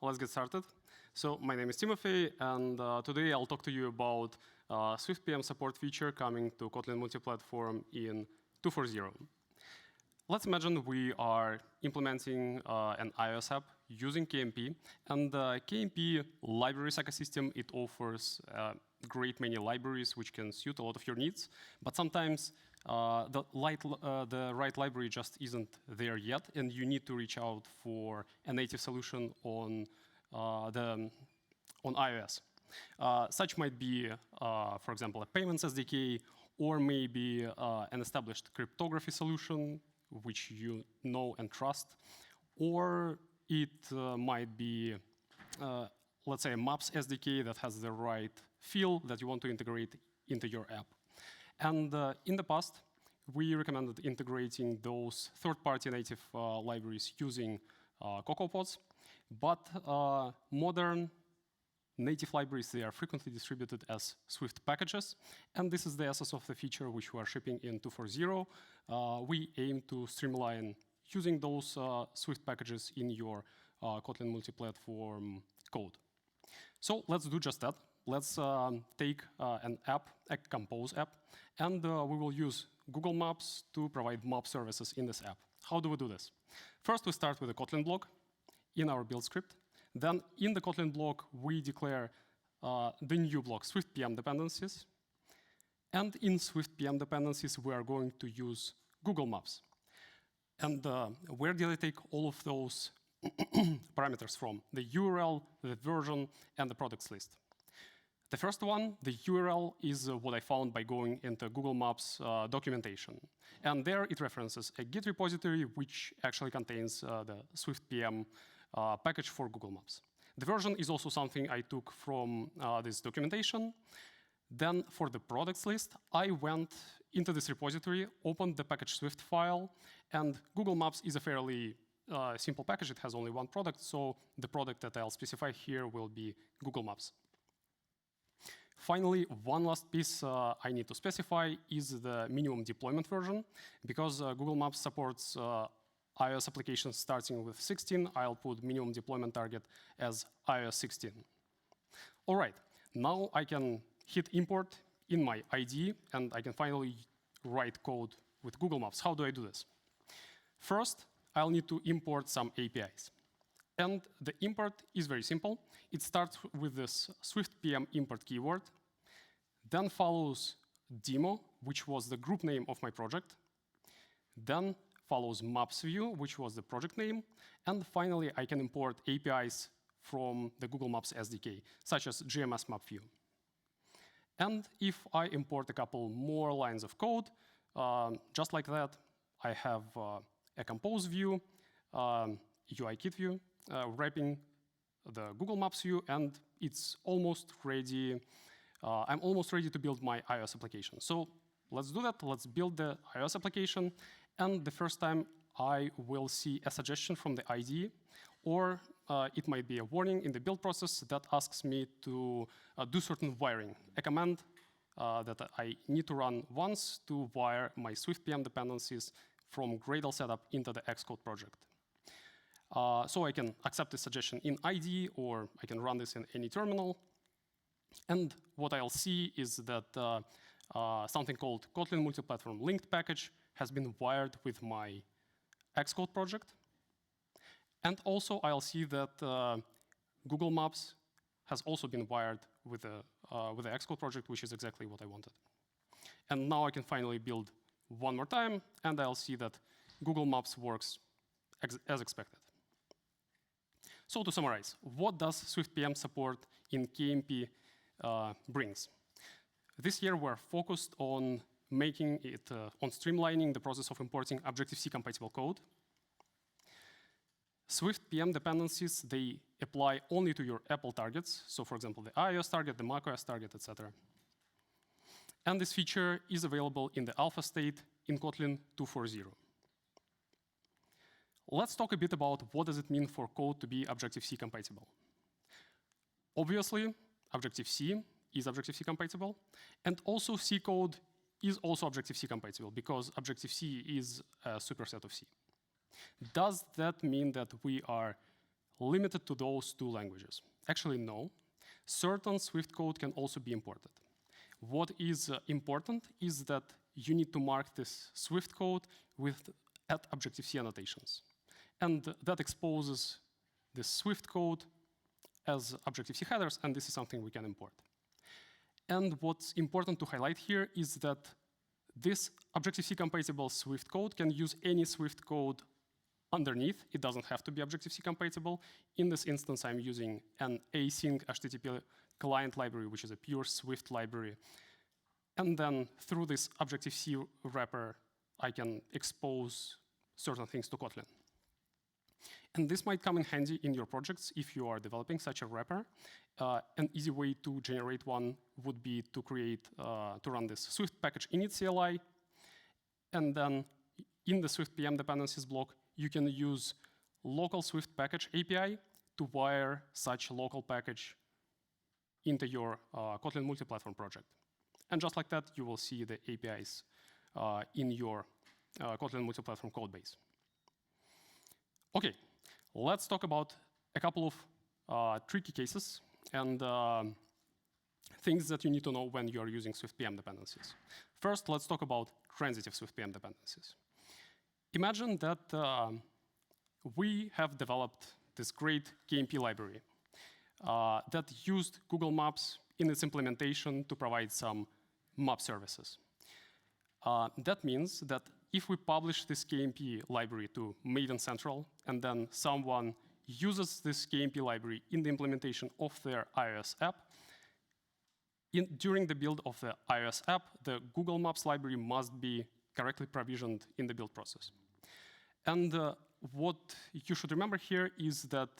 Let's get started. So my name is Timofey, and today I'll talk to you about SwiftPM support feature coming to Kotlin Multiplatform in 2.4.0. Let's imagine we are implementing an iOS app using KMP, and the KMP libraries ecosystem, it offers great many libraries which can suit a lot of your needs, but sometimes the right library just isn't there yet, and you need to reach out for a native solution on iOS. Such might be, for example, a payments SDK, or maybe an established cryptography solution, which you know and trust, or it might be, let's say, a Maps SDK that has the right feel that you want to integrate into your app. And in the past, we recommended integrating those third-party native libraries using CocoaPods, but modern native libraries, they are frequently distributed as Swift packages, and this is the essence of the feature which we are shipping in 2.4.0. We aim to streamline using those Swift packages in your Kotlin Multiplatform code. So let's do just that. Let's take an app, a Compose app, and we will use Google Maps to provide map services in this app. How do we do this? First, we start with a Kotlin block in our build script. Then in the Kotlin block, we declare the new block, SwiftPM dependencies. And in SwiftPM dependencies, we are going to use Google Maps. And where did I take all of those parameters from? The URL, the version, and the products list. The first one, the URL, is what I found by going into Google Maps documentation. And there it references a Git repository, which actually contains the SwiftPM package for Google Maps. The version is also something I took from this documentation. Then for the products list, I went into this repository, opened the package Swift file, and Google Maps is a fairly simple package. It has only one product, so the product that I'll specify here will be Google Maps. Finally, one last piece I need to specify is the minimum deployment version. Because Google Maps supports iOS applications starting with 16, I'll put minimum deployment target as iOS 16. All right, now I can hit import in my IDE, and I can finally write code with Google Maps. How do I do this? First, I'll need to import some APIs. And the import is very simple. It starts with this SwiftPM import keyword, then follows demo, which was the group name of my project, then follows maps view, which was the project name, and finally I can import APIs from the Google Maps SDK, such as GMS map view. And if I import a couple more lines of code, just like that, I have a compose view, UI kit view, wrapping the Google Maps view, and it's almost ready. I'm almost ready to build my iOS application. So let's do that. Let's build the iOS application. And the first time, I will see a suggestion from the IDE, or it might be a warning in the build process that asks me to do certain wiring, a command that I need to run once to wire my SwiftPM dependencies from Gradle setup into the Xcode project. So I can accept this suggestion in IDE, or I can run this in any terminal. And what I'll see is that something called Kotlin Multiplatform linked package has been wired with my Xcode project. And also, I'll see that Google Maps has also been wired with the Xcode project, which is exactly what I wanted. And now I can finally build one more time, and I'll see that Google Maps works as expected. So to summarize, what does SwiftPM support in KMP brings? This year, we're focused on making it, on streamlining the process of importing Objective-C compatible code. SwiftPM dependencies, they apply only to your Apple targets. So for example, the iOS target, the macOS target, etc. And this feature is available in the alpha state in Kotlin 2.4.0. Let's talk a bit about what does it mean for code to be Objective-C compatible. Obviously, Objective-C is Objective-C compatible, and also C code is also Objective-C compatible, because Objective-C is a superset of C. Does that mean that we are limited to those two languages. Actually, no. Certain Swift code can also be imported. What is important is that you need to mark this Swift code with @Objective-C annotations. And that exposes the Swift code as Objective-C headers, and this is something we can import. And what's important to highlight here is that this Objective-C compatible Swift code can use any Swift code underneath. It doesn't have to be Objective-C compatible. In this instance, I'm using an async HTTP client library, which is a pure Swift library. And then through this Objective-C wrapper, I can expose certain things to Kotlin. And this might come in handy in your projects if you are developing such a wrapper. An easy way to generate one would be to to run this Swift package init CLI. And then in the SwiftPM dependencies block, you can use local Swift package API to wire such local package into your Kotlin Multiplatform project. And just like that, you will see the APIs in your Kotlin Multiplatform code base. OK, let's talk about a couple of tricky cases and things that you need to know when you are using SwiftPM dependencies. First, let's talk about transitive SwiftPM dependencies. Imagine that we have developed this great KMP library that used Google Maps in its implementation to provide some map services. That means that if we publish this KMP library to Maven Central, and then someone uses this KMP library in the implementation of their iOS app, during the build of the iOS app, the Google Maps library must be correctly provisioned in the build process. And what you should remember here is that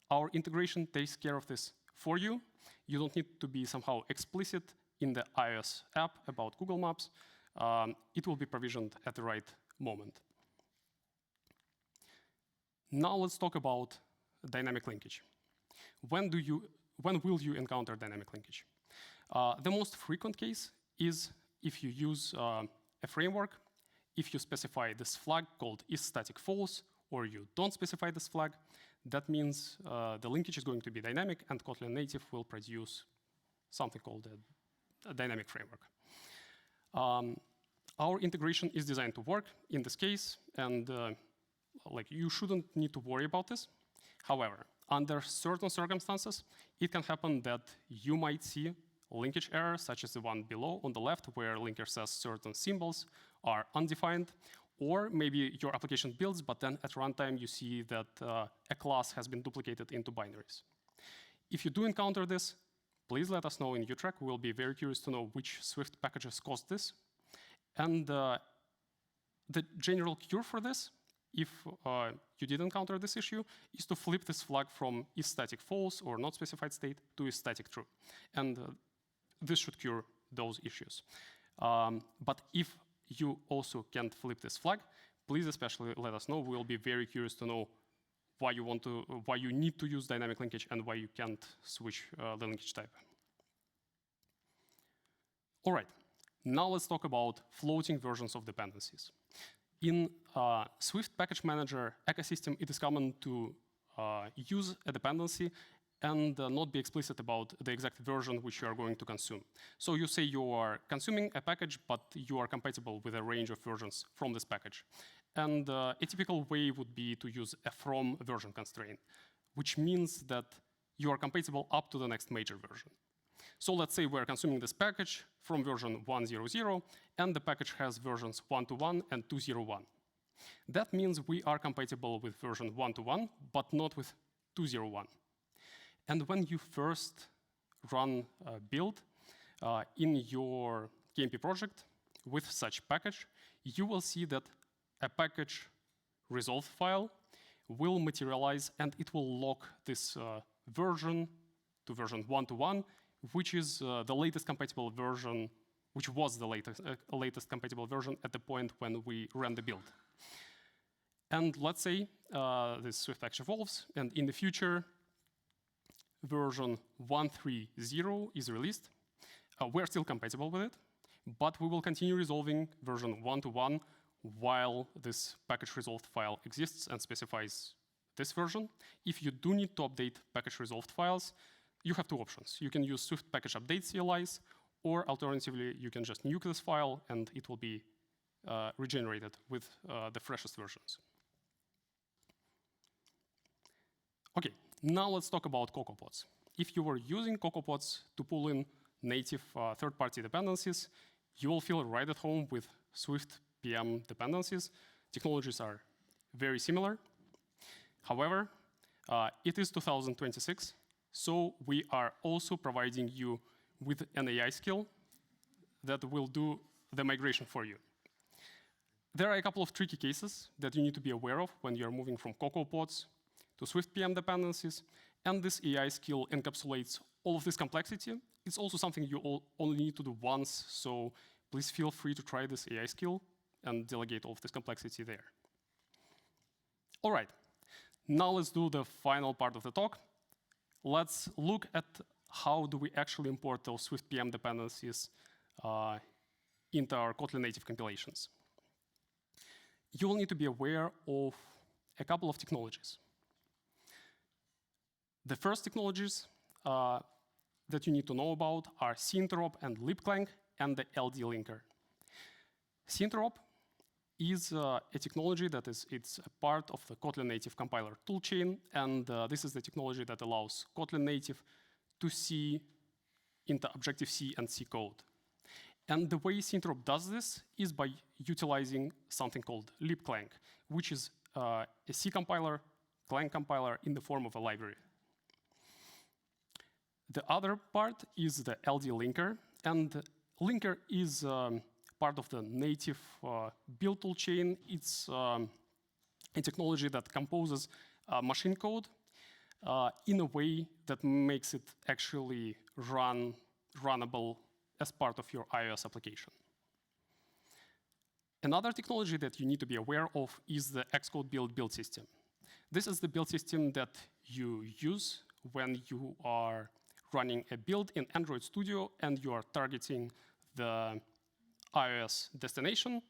our integration takes care of this for you. You don't need to be somehow explicit in the iOS app about Google Maps. It will be provisioned at the right moment. Now let's talk about dynamic linkage. When will you encounter dynamic linkage? The most frequent case is if you use a framework, if you specify this flag called isStaticFalse, or you don't specify this flag, that means the linkage is going to be dynamic, and Kotlin native will produce something called a dynamic framework. Our integration is designed to work in this case, and you shouldn't need to worry about this. However, under certain circumstances, it can happen that you might see linkage error, such as the one below on the left, where linker says certain symbols are undefined, or maybe your application builds, but then at runtime you see that a class has been duplicated into binaries. If you do encounter this, please let us know in utrack. We'll be very curious to know which Swift packages caused this. And the general cure for this, if you did encounter this issue, is to flip this flag from isStaticFalse or not specified state to isStaticTrue. And this should cure those issues. But if you also can't flip this flag, please especially let us know. We'll be very curious to know why you need to use dynamic linkage and why you can't switch the linkage type. All right, now let's talk about floating versions of dependencies. In Swift Package Manager ecosystem, it is common to use a dependency and not be explicit about the exact version which you are going to consume. So you say you are consuming a package, but you are compatible with a range of versions from this package. And a typical way would be to use a from version constraint, which means that you are compatible up to the next major version. So let's say we're consuming this package from version 1.0.0, and the package has versions 1.1 and 2.0.1. That means we are compatible with version 1.1, but not with 2.0.1. And when you first run a build in your KMP project with such package, you will see that a package result file will materialize, and it will lock this version to version 1.1, which is the latest compatible version, which was the latest compatible version at the point when we ran the build. And let's say this Swift package evolves, and in the future, version 1.3.0 is released. We're still compatible with it, but we will continue resolving version 1.1 while this package resolved file exists and specifies this version. If you do need to update package resolved files, you have two options. You can use Swift package update CLIs, or alternatively, you can just nuke this file and it will be regenerated with the freshest versions. Okay, now let's talk about CocoaPods. If you were using CocoaPods to pull in native third-party dependencies, you will feel right at home with SwiftPM dependencies. Technologies are very similar. However, it is 2026, so we are also providing you with an AI skill that will do the migration for you. There are a couple of tricky cases that you need to be aware of when you're moving from CocoaPods to SwiftPM dependencies, and this AI skill encapsulates all of this complexity. It's also something you only need to do once, so please feel free to try this AI skill and delegate all of this complexity there. All right, now let's do the final part of the talk. Let's look at how do we actually import those SwiftPM dependencies into our Kotlin native compilations. You will need to be aware of a couple of technologies. The first technologies that you need to know about are sintrop and libclang and the LD linker. Sintrop is a technology that it's a part of the Kotlin native compiler toolchain, and this is the technology that allows Kotlin native to see into Objective-C and C code. And the way sintrop does this is by utilizing something called libclang, which is a C compiler, Clang compiler in the form of a library. The other part is the LD linker, and linker is part of the native build toolchain. It's a technology that composes machine code in a way that makes it actually runnable as part of your iOS application. Another technology that you need to be aware of is the Xcode build system. This is the build system that you use when you are running a build in Android Studio and you are targeting the iOS destination.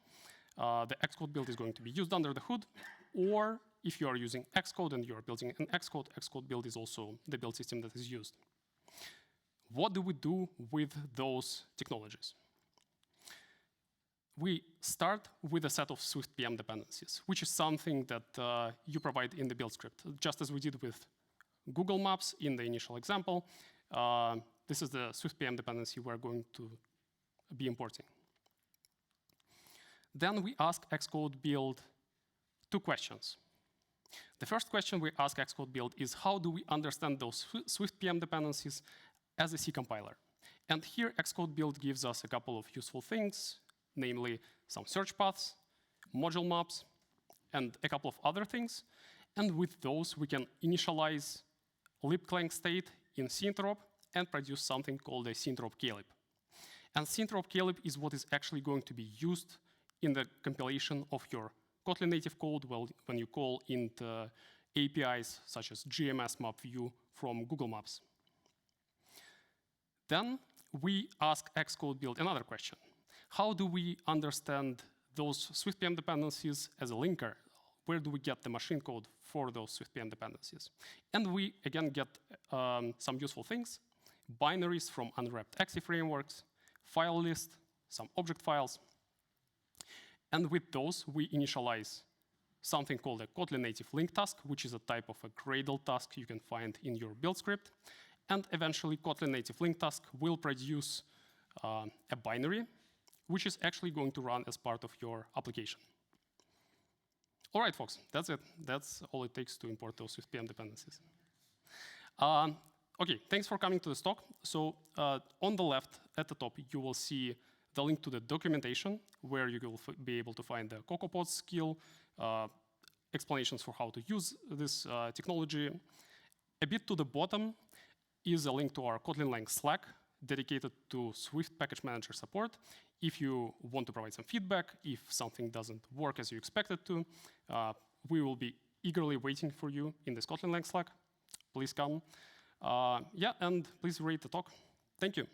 The Xcode build is going to be used under the hood, or if you are using Xcode and you are building an Xcode, Xcode build is also the build system that is used. What do we do with those technologies? We start with a set of SwiftPM dependencies, which is something that you provide in the build script, just as we did with Google Maps in the initial example. This is the SwiftPM dependency we're going to be importing. Then we ask Xcode build two questions. The first question we ask Xcode build is, how do we understand those SwiftPM dependencies as a C compiler? And here Xcode build gives us a couple of useful things, namely some search paths, module maps, and a couple of other things. And with those, we can initialize libclang state in sintrop and produce something called a sintrop klib. And sintrop klib is what is actually going to be used in the compilation of your Kotlin native code when you call into APIs such as GMS map view from Google Maps. Then we ask Xcode build another question. How do we understand those SwiftPM dependencies as a linker? Where do we get the machine code for those SwiftPM dependencies? And we, again, get some useful things, binaries from unwrapped Xe frameworks, file list, some object files. And with those, we initialize something called a Kotlin native link task, which is a type of a Gradle task you can find in your build script. And eventually, Kotlin native link task will produce a binary, which is actually going to run as part of your application. All right, folks, that's it. That's all it takes to import those SwiftPM dependencies. OK, thanks for coming to this talk. So on the left at the top, you will see the link to the documentation, where you will be able to find the CocoaPods skill, explanations for how to use this technology. A bit to the bottom is a link to our Kotlin Lang Slack dedicated to Swift Package Manager support. If you want to provide some feedback, if something doesn't work as you expect it to, we will be eagerly waiting for you in this Kotlin Lang Slack. Please come. Yeah, and please rate the talk. Thank you.